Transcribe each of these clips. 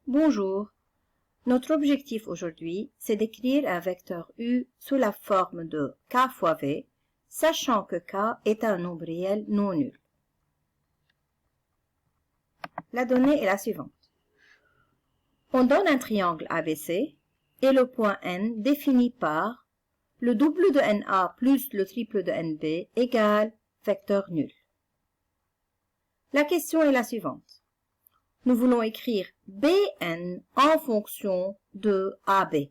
Bonjour. Notre objectif aujourd'hui, c'est d'écrire un vecteur U sous la forme de K fois V, sachant que K est un nombre réel non nul. La donnée est la suivante. On donne un triangle ABC et le point N défini par le double de NA plus le triple de NB égale vecteur nul. La question est la suivante. Nous voulons écrire Bn en fonction de AB.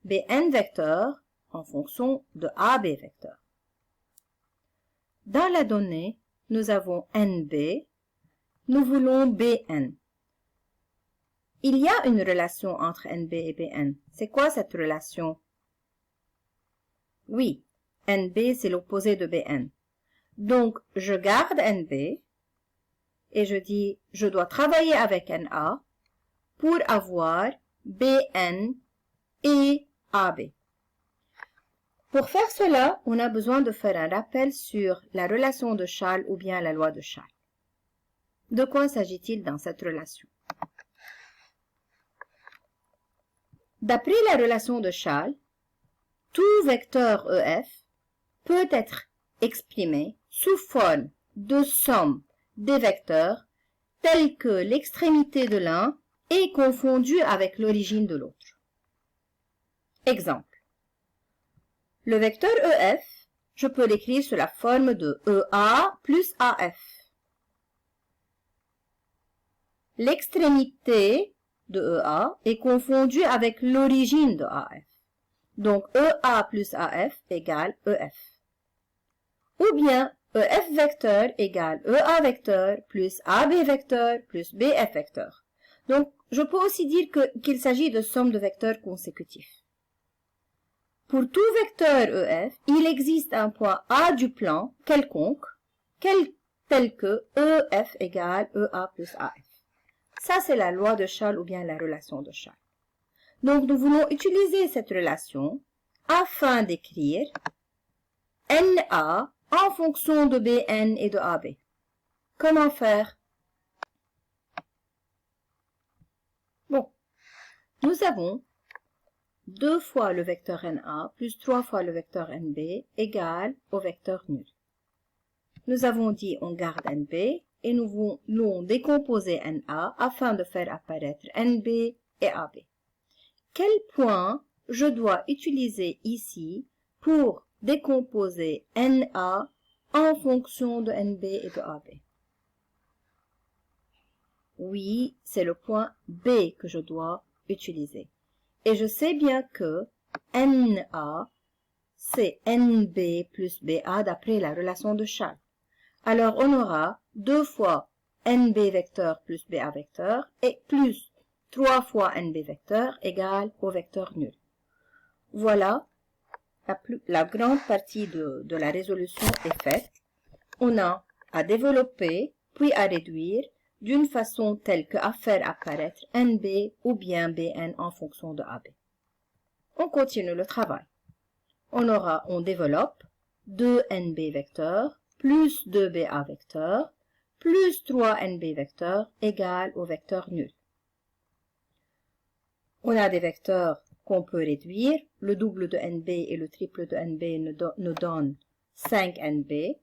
Bn vecteur en fonction de AB vecteur. Dans la donnée, nous avons NB, nous voulons Bn. Il y a une relation entre NB et Bn. C'est quoi cette relation? Oui, NB c'est l'opposé de Bn. Donc, je garde NB et je dis, je dois travailler avec NA pour avoir Bn et AB. Pour faire cela, on a besoin de faire un rappel sur la relation de Chasles ou bien la loi de Chasles. De quoi s'agit-il dans cette relation? D'après la relation de Chasles, tout vecteur EF peut être exprimé sous forme de somme des vecteurs tels que l'extrémité de l'un est confondue avec l'origine de l'autre. Exemple. Le vecteur EF, je peux l'écrire sous la forme de EA plus AF. L'extrémité de EA est confondue avec l'origine de AF. Donc EA plus AF égale EF. Ou bien EF vecteur égale EA vecteur plus AB vecteur plus BF vecteur. Donc, je peux aussi dire qu'il s'agit de somme de vecteurs consécutifs. Pour tout vecteur EF, il existe un point A du plan quelconque, tel que EF égale EA plus AF. Ça, c'est la loi de Chasles ou bien la relation de Chasles. Donc, nous voulons utiliser cette relation afin d'écrire NA en fonction de Bn et de AB. Comment faire? Bon, nous avons 2 fois le vecteur NA plus 3 fois le vecteur NB égale au vecteur nul. Nous avons dit on garde NB et nous voulons décomposer NA afin de faire apparaître NB et AB. Quel point je dois utiliser ici pour décomposer NA en fonction de NB et de AB? Oui, c'est le point B que je dois utiliser. Et je sais bien que NA, c'est NB plus BA d'après la relation de Chasles. Alors, on aura 2 fois NB vecteur plus BA vecteur et plus 3 fois NB vecteur égale au vecteur nul. Voilà, la grande partie de la résolution est faite. On a à développer, puis à réduire, d'une façon telle qu'à faire apparaître NB ou bien Bn en fonction de AB. On continue le travail. On développe 2 NB vecteurs plus 2 BA vecteurs plus 3 NB vecteurs égale au vecteur nul. On a des vecteurs qu'on peut réduire. Le double de NB et le triple de NB nous donnent 5 NB.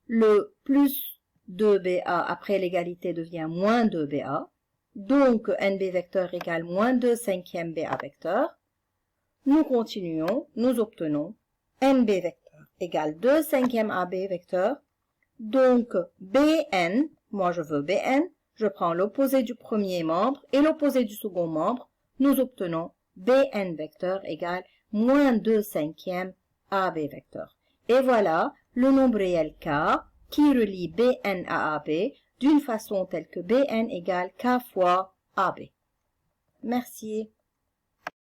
Le plus 2BA après l'égalité devient moins 2BA. Donc, NB vecteur égale moins 2 cinquième BA vecteur. Nous continuons, nous obtenons NB vecteur égale 2 cinquième AB vecteur. Donc, Bn, moi je veux Bn, je prends l'opposé du premier membre et l'opposé du second membre. Nous obtenons Bn vecteur égale moins 2 cinquième AB vecteur. Et voilà le nombre réel K qui relie Bn à AB d'une façon telle que Bn égale K fois AB. Merci.